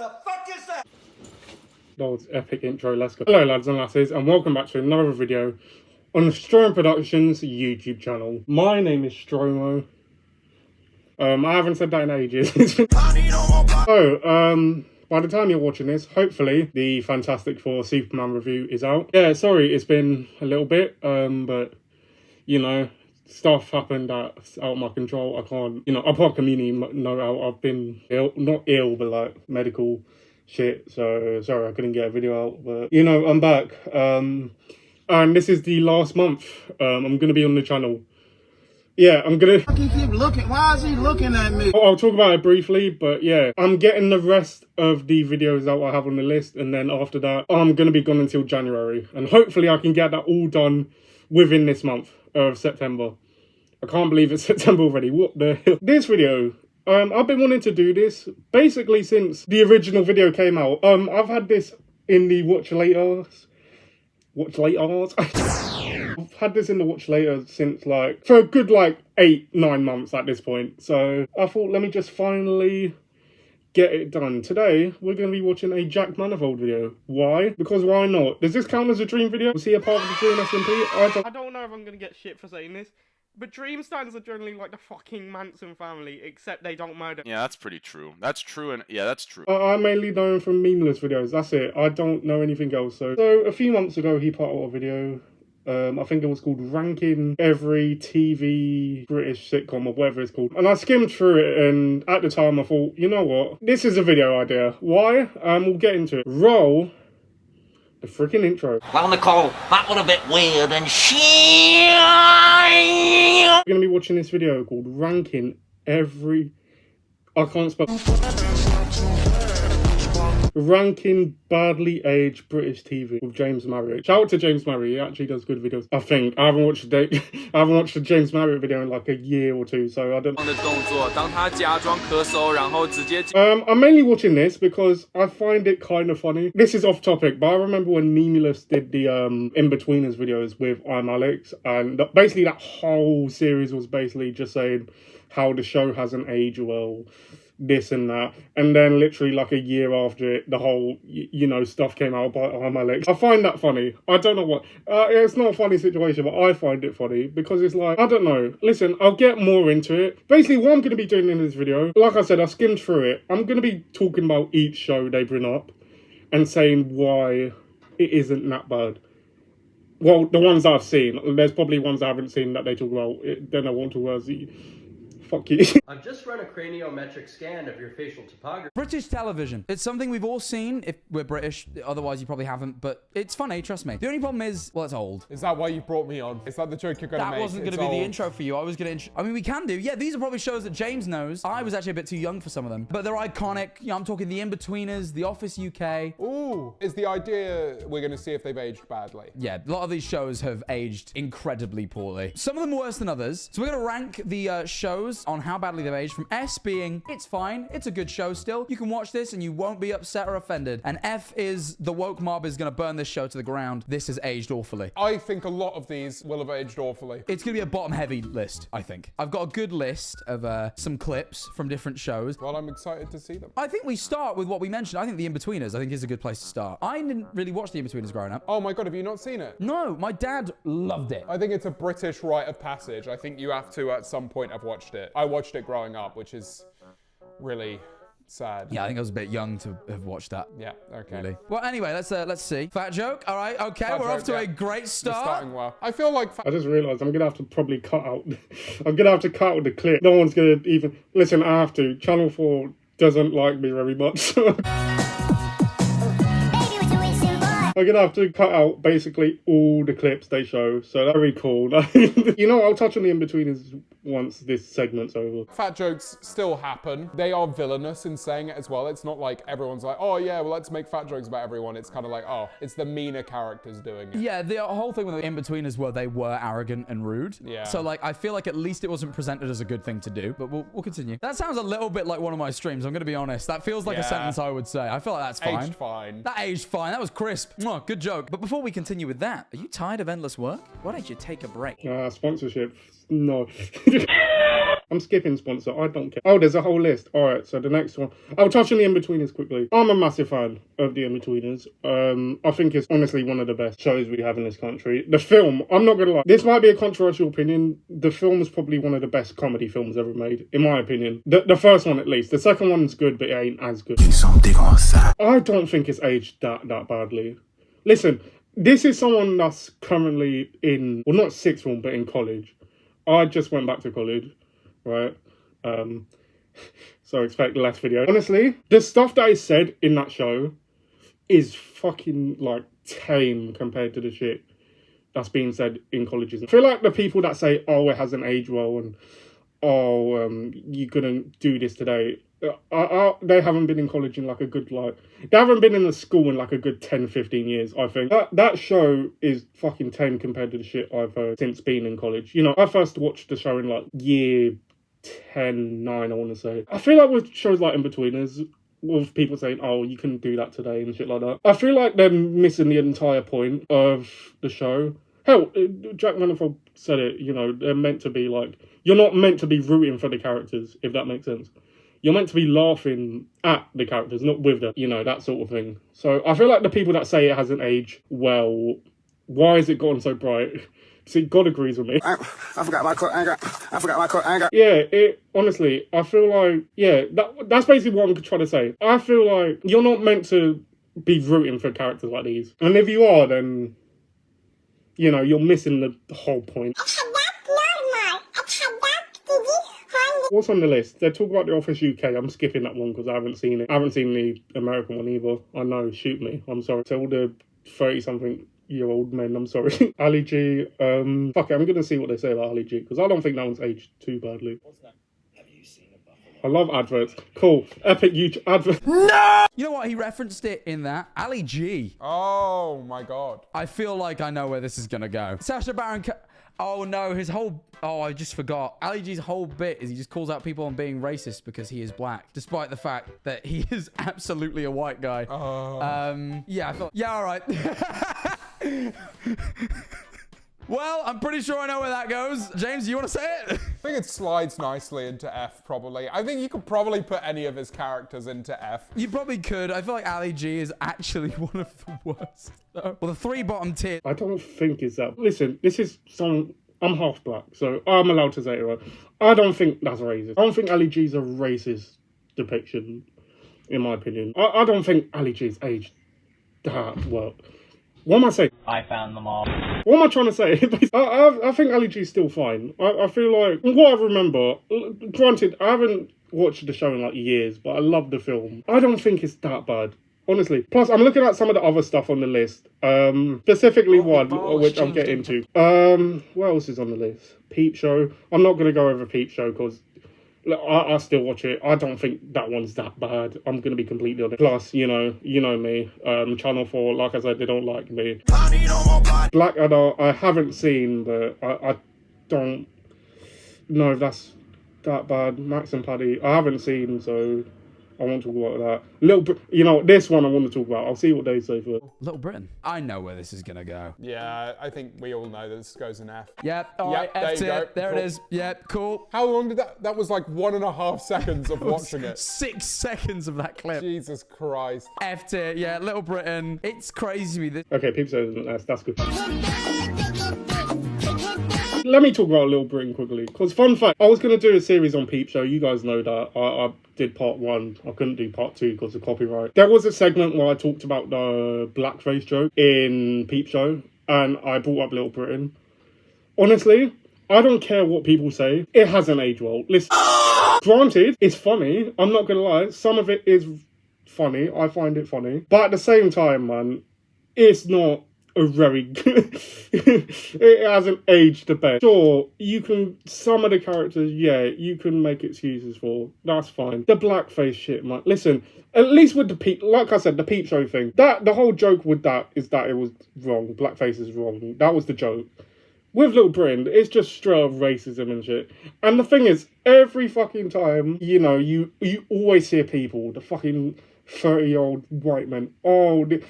the fuck is that? That was epic intro, let's go. Hello lads and lasses, and welcome back to another video on the Stromo Productions YouTube channel. My name is Stromo. I haven't said that in ages. So, by the time you're watching this, hopefully the Fantastic Four Superman review is out. Yeah, sorry, it's been a little bit, but, you know, stuff happened that's out of my control. I can't, you know, apart community note out, I've been ill, not ill, but like medical shit. So, sorry, I couldn't get a video out, but, you know, I'm back. And this is the last month I'm going to be on the channel. Yeah, I'm gonna... He keep looking. Why is he looking at me? I'll talk about it briefly, but yeah. I'm getting the rest of the videos that I have on the list, and then after that, I'm gonna be gone until January. And hopefully I can get that all done within this month of September. I can't believe it's September already. What the hell? This video, I've been wanting to do this basically since the original video came out. I've had this in the watch laters. I've had this in the watch later since like, for a good like 8-9 months at this point. So I thought, let me just finally get it done. Today, we're going to be watching a Jack Manifold video. Why? Because why not? Does this count as a dream video? Was he a part of the Dream SMP? I don't know if I'm going to get shit for saying this, but dream stands are generally like the fucking Manson family, except they don't murder. Yeah, that's pretty true. That's true, and yeah, that's true. I mainly know him from memeless videos. That's it. I don't know anything else. So a few months ago, he put out a video. I think it was called Ranking Every TV British Sitcom or whatever it's called. And I skimmed through it, and at the time I thought, you know what? This is a video idea. Why? We'll get into it. Roll the freaking intro. Well, Nicole, that was a bit weird and shit. We're going to be watching this video called Ranking Every... I can't spell... Ranking Badly Aged British TV with James Marriott. Shout out to James Marriott, he actually does good videos. I think I haven't watched the James Marriott video in like a year or two, so I don't. I'm mainly watching this because I find it kind of funny. This is off topic, but I remember when Memeless did the Inbetweeners videos with I'm Alex, and basically that whole series was basically just saying how the show hasn't aged well, this and that, and then literally like a year after it, the whole, you know, stuff came out by I'm Alex. I find that funny. I don't know what, it's not a funny situation, but I find it funny because it's like, I don't know. Listen, I'll get more into it. Basically, what I'm going to be doing in this video, like I said, I skimmed through it. I'm going to be talking about each show they bring up and saying why it isn't that bad. Well, the ones I've seen. There's probably ones I haven't seen that they talk about. Then I want to fuck you. I've just run a craniometric scan of your facial topography. British television. It's something we've all seen if we're British. Otherwise, you probably haven't. But it's funny, trust me. The only problem is, well, it's old. Is that why you brought me on? Is that the joke you're going to make? That wasn't going to be the intro for you. I was going to... I mean, we can do. Yeah, these are probably shows that James knows. I was actually a bit too young for some of them. But they're iconic. You know, I'm talking The Inbetweeners, The Office UK. Ooh. Is the idea we're going to see if they've aged badly? Yeah, a lot of these shows have aged incredibly poorly. Some of them worse than others. So we're going to rank the shows on how badly they've aged, from S being, it's fine, it's a good show still. You can watch this and you won't be upset or offended. And F is, the woke mob is going to burn this show to the ground. This has aged awfully. I think a lot of these will have aged awfully. It's going to be a bottom-heavy list, I think. I've got a good list of some clips from different shows. Well, I'm excited to see them. I think we start with what we mentioned. I think The Inbetweeners, I think, is a good place to start. I didn't really watch The Inbetweeners growing up. Oh my God, have you not seen it? No, my dad loved it. I think it's a British rite of passage. I think you have to, at some point, have watched it. I watched it growing up, which is really sad. Yeah, I think I was a bit young to have watched that. Yeah, okay. Really. Well, anyway, let's see. Fat joke. All right, okay, Fat we're joke, off to yeah. a great You're start. starting well. I feel like... I just realised I'm going to have to probably cut out... I'm going to have to cut out the clip. No one's going to even... Listen, I have to. Channel 4 doesn't like me very much. I'm going to have to cut out basically all the clips they show, so that's very cool. You know, I'll touch on the Inbetweeners once this segment's over. Fat jokes still happen. They are villainous in saying it as well. It's not like everyone's like, oh yeah, well, let's make fat jokes about everyone. It's kind of like, oh, it's the meaner characters doing it. Yeah, the whole thing with the Inbetweeners were they were arrogant and rude. Yeah. So, like, I feel like at least it wasn't presented as a good thing to do, but we'll continue. That sounds a little bit like one of my streams, I'm going to be honest. That feels like a sentence I would say. I feel like that's fine. Aged fine. That aged fine. That was crisp. Mwah, good joke. But before we continue with that, are you tired of endless work? Why don't you take a break? Sponsorship. No. I'm skipping sponsor. I don't care. Oh, there's a whole list. All right, so the next one. I'll touch on the Inbetweeners quickly. I'm a massive fan of the Inbetweeners. I think it's honestly one of the best shows we have in this country. The film, I'm not gonna lie, this might be a controversial opinion. The film is probably one of the best comedy films ever made, in my opinion. The first one, at least. The second one's good, but it ain't as good. I don't think it's aged that badly. Listen, this is someone that's currently in, well, not sixth form, but in college. I just went back to college, right? So expect the last video. Honestly, the stuff that I said in that show is fucking, like, tame compared to the shit that's being said in colleges. I feel like the people that say, oh, it hasn't aged well, and, oh, you couldn't do this today, they haven't been in college in like a good, like, they haven't been in the school in like a good 10-15 years. I think that show is fucking tame compared to the shit I've heard since being in college. You know, I first watched the show in like year 10, 9, I want to say. I feel like with shows like Inbetweeners, with people saying, oh, you couldn't do that today and shit like that, I feel like they're missing the entire point of the show. Hell, Jack Manifold said it, you know, they're meant to be like, you're not meant to be rooting for the characters, if that makes sense. You're meant to be laughing at the characters, not with them, you know, that sort of thing. So I feel like the people that say it hasn't aged well, why has it gotten so bright? See, God agrees with me. I forgot my coat. I forgot my coat. Yeah, honestly, I feel like, yeah, that's basically what I'm trying to say. I feel like you're not meant to be rooting for characters like these. And if you are, then, you know, you're missing the whole point. What's on the list? They talk about The Office UK. I'm skipping that one because I haven't seen it. I haven't seen the American one either. I know, shoot me. I'm sorry. To all the 30-something-year-old men, I'm sorry. Ali G. Fuck it, I'm going to see what they say about Ali G because I don't think that one's aged too badly. What's that? Have you seen a buffalo? I love adverts. Cool. Epic YouTube adverts. No! You know what? He referenced it in that. Ali G. Oh, my God. I feel like I know where this is going to go. Sacha Baron... Oh, no, his whole... Oh, I just forgot. Ali G's whole bit is he just calls out people on being racist because he is black, despite the fact that he is absolutely a white guy. Oh. Yeah, I thought... Yeah, all right. Well, I'm pretty sure I know where that goes. James, you want to say it? I think it slides nicely into F, probably. I think you could probably put any of his characters into F. You probably could. I feel like Ali G is actually one of the worst, though. Well, the three bottom tier. I don't think it's that. Listen, this is some... I'm half black, so I'm allowed to say it, right? I don't think that's racist. I don't think Ali G's a racist depiction, in my opinion. I don't think Ali G's aged that well. What am I saying? I found them all. What am I trying to say? I think Ali G's still fine. I feel like, what I remember, granted, I haven't watched the show in like years, but I love the film. I don't think it's that bad. Honestly. Plus, I'm looking at some of the other stuff on the list. Specifically one, which I'll get into. What else is on the list? Peep Show. I'm not going to go over Peep Show because I still watch it. I don't think that one's that bad. I'm going to be completely honest. Plus, you know me. Channel 4, like I said, they don't like me. Blackadder, I haven't seen, but I don't know if that's that bad. Max and Paddy, I haven't seen, so... I want to talk about that. This one I want to talk about. I'll see what they say first. Little Britain. I know where this is going to go. Yeah, I think we all know that this goes in F. Yep, all right, F tier. There it is. Yep, cool. How long did that was like 1.5 seconds of watching it. 6 seconds of that clip. Jesus Christ. F tier, yeah, Little Britain. It's crazy to me. Okay, Peep Show isn't that's good. Let me talk about Little Britain quickly. Because fun fact, I was going to do a series on Peep Show. You guys know that. I did part 1. I couldn't do part 2 because of copyright. There was a segment where I talked about the blackface joke in Peep Show. And I brought up Little Britain. Honestly, I don't care what people say. It hasn't aged well. Listen, granted, it's funny. I'm not going to lie. Some of it is funny. I find it funny. But at the same time, man, it's not a very good... It hasn't aged the best. Sure, you can... Some of the characters, yeah, you can make excuses for. That's fine. The blackface shit, man. Listen, at least with the Peep... Like I said, the Peep Show thing. The whole joke with that is that it was wrong. Blackface is wrong. That was the joke. with Little Britain, it's just straight up racism and shit. And the thing is, every fucking time, you know, you always hear people, the fucking 30-year-old white men, oh, the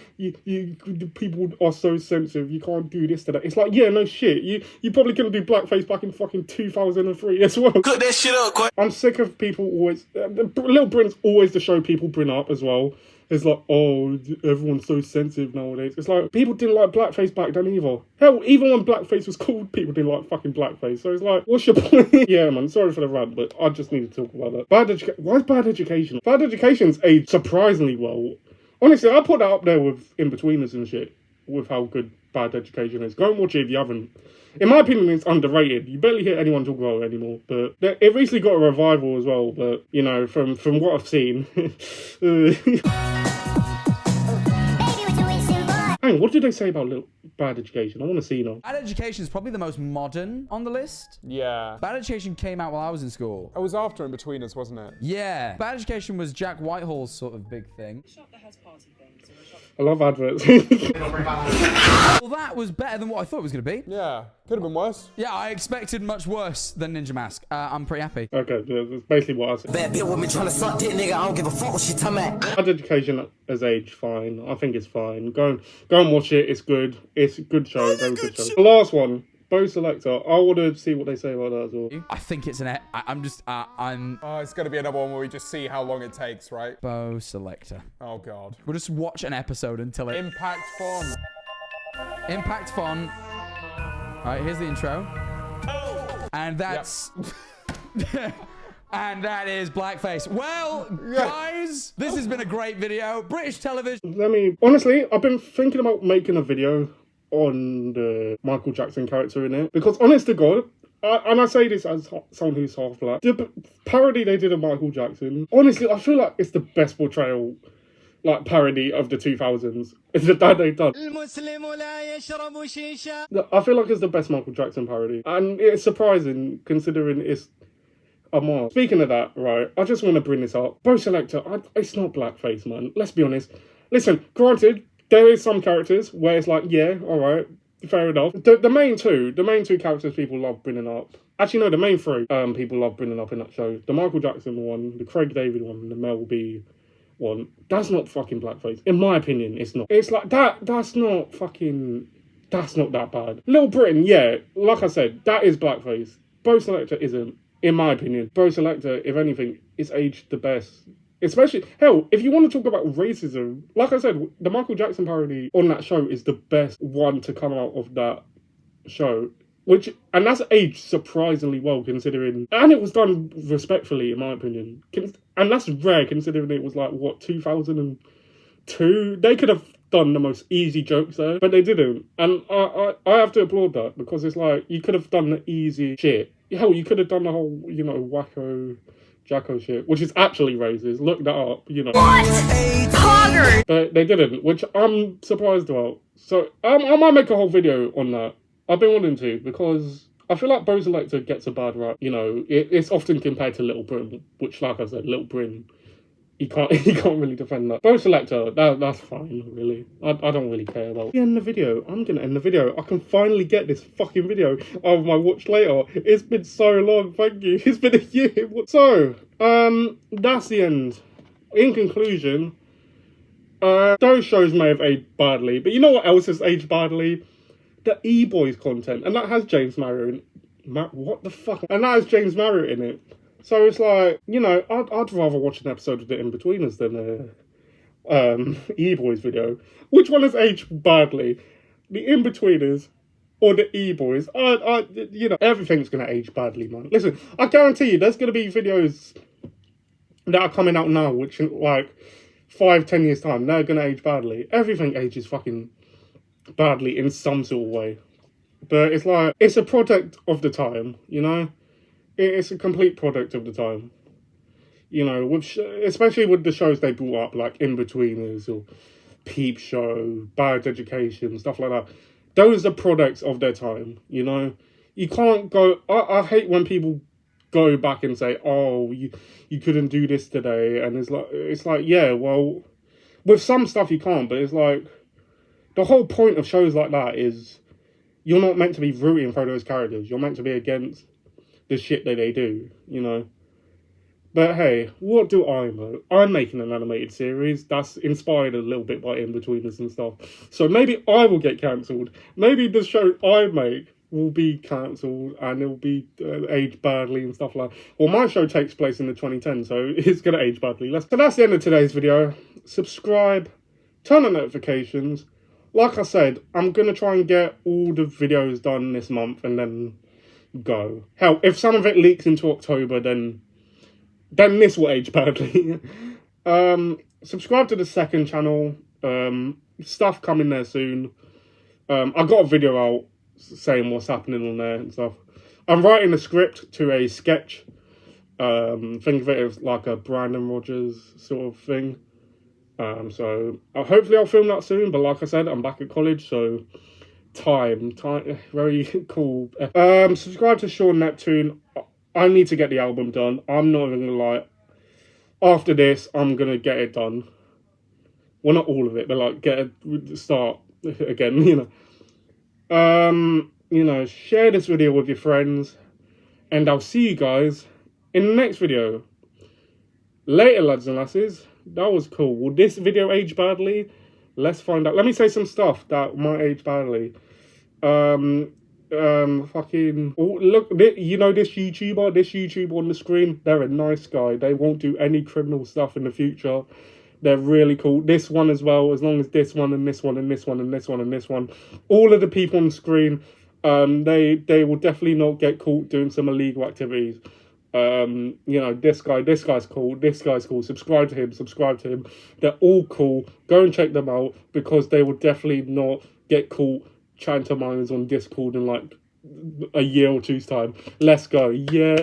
people are so sensitive, you can't do this to that. It's like, yeah, no shit, you probably couldn't do blackface back in fucking 2003 as well. Cook that shit up, quick. I'm sick of people always, Little Britain's always the show people bring up as well. It's like, oh, everyone's so sensitive nowadays. It's like, people didn't like blackface back then either. Hell, even when blackface was cool, people didn't like fucking blackface. So it's like, what's your point? Yeah, man, sorry for the rant, but I just need to talk about that. Why is Bad Education? Bad Education's aged surprisingly well. Honestly, I put that up there with Inbetweeners and shit, with how good Bad Education is. Go and watch it if you haven't. In my opinion, it's underrated. You barely hear anyone talk about it anymore. But it recently got a revival as well. But, you know, from what I've seen... Hang on, what did they say about Bad Education? I want to see now. Bad Education is probably the most modern on the list. Yeah. Bad Education came out while I was in school. It was after Inbetweeners, wasn't it? Yeah. Bad Education was Jack Whitehall's sort of big thing. I love adverts. Well, that was better than what I thought it was going to be. Yeah. Could have been worse. Yeah, I expected much worse than Ninja Mask. I'm pretty happy. Okay, yeah, that's basically what I said. Bad bitch with me trying to suck dick, nigga. I don't give a fuck what she talking about. Bad Education has aged fine. I think it's fine. Go and watch it. It's good. It's a good show. Very good show. The last one, Bo Selecta. I want to see what they say about that as well. I think it's I'm... Oh, it's going to be another one where we just see how long it takes, right? Bo Selecta. Oh, God. We'll just watch an episode until it... Impact Fun. Impact Fun. All right, here's the intro. And that's... Yep. And that is blackface. Well, guys, this has been a great video. British television. Honestly, I've been thinking about making a video on the Michael Jackson character in it. Because honest to God, and I say this as someone who's half black, the parody they did of Michael Jackson, honestly, I feel like it's the best portrayal, like, parody of the 2000s. It's that they've done. I feel like it's the best Michael Jackson parody. And it's surprising, considering it's a mark. Speaking of that, right, I just want to bring this up. Bo Selecta, it's not blackface, man. Let's be honest. Listen, granted, there is some characters where it's like, yeah, all right, fair enough. The main two characters people love bringing up. Actually, no, the main three people love bringing up in that show. The Michael Jackson one, the Craig David one, and the Mel B one. That's not fucking blackface. In my opinion, it's not. It's like, that's not that bad. Little Britain, yeah, like I said, that is blackface. Bo Selecta isn't, in my opinion. Bo Selecta, if anything, is aged the best. Especially, hell, if you want to talk about racism, like I said, the Michael Jackson parody on that show is the best one to come out of that show. And that's aged surprisingly well, considering, and it was done respectfully, in my opinion. And that's rare, considering it was like, what, 2002? They could have done the most easy jokes there, but they didn't. And I have to applaud that, because it's like, you could have done the easy shit. Hell, you could have done the whole, you know, wacko Jacko shit, which is actually racist. Look that up, you know. What? Poggers! But they didn't, which I'm surprised about. So I might make a whole video on that. I've been wanting to, because I feel like Bo Selecta gets a bad rap. You know, it's often compared to Little Britain, which, like I said, Little Britain, he can't really defend that. Bo Selecta, that's fine, really. I don't really care about. End the video. I'm gonna end the video. I can finally get this fucking video of my watch later. It's been so long, thank you. It's been a year. So, that's the end. In conclusion, those shows may have aged badly, but you know what else has aged badly? The E-Boys content, and that has James Marriott in what the fuck? And that has James Marriott in it. So it's like, you know, I'd rather watch an episode of the Inbetweeners than E-Boys video. Which one has aged badly? The Inbetweeners or the E-Boys? You know, everything's going to age badly, man. Listen, I guarantee you there's going to be videos that are coming out now, which in like 5-10 years time, they're going to age badly. Everything ages fucking badly in some sort of way. But it's like, it's a product of the time, you know? It's a complete product of the time. You know, especially with the shows they brought up, like Inbetweeners or Peep Show, Bad Education, stuff like that. Those are products of their time, you know? You can't go... I hate when people go back and say, oh, you couldn't do this today. And it's like, yeah, well, with some stuff you can't, but it's like... The whole point of shows like that is you're not meant to be rooting for those characters. You're meant to be against the shit that they do, you know. But hey, what do I know? I'm making an animated series that's inspired a little bit by Inbetweeners and stuff. So maybe I will get cancelled. Maybe the show I make will be cancelled and it will be aged badly and stuff like that. Well, my show takes place in the 2010s, so it's going to age badly. So that's the end of today's video. Subscribe, turn on notifications. Like I said, I'm going to try and get all the videos done this month and then go. Hell, if some of it leaks into October, then this will age badly. Subscribe to the second channel. Stuff coming there soon. I got a video out saying what's happening on there and stuff. I'm writing a script to a sketch. Think of it as like a Brandon Rogers sort of thing. So hopefully I'll film that soon. But like I said, I'm back at college, so time, very cool. Subscribe to Sean Neptune. I need to get the album done. I'm not even gonna lie. After this, I'm gonna get it done. Well, not all of it, but like start again. You know, share this video with your friends, and I'll see you guys in the next video. Later, lads and lasses. That was cool. Will this video age badly? Let's find out. Let me say some stuff that might age badly. Fucking, oh, look, you know this YouTuber on the screen, they're a nice guy. They won't do any criminal stuff in the future. They're really cool. This one as well, as long as this one and this one and this one and this one and this one, all of the people on the screen, they will definitely not get caught doing some illegal activities. You know, this guy's cool, subscribe to him, they're all cool. Go and check them out, because they will definitely not get caught chatting to minors on Discord in like a year or two's time. Let's go. Yeah.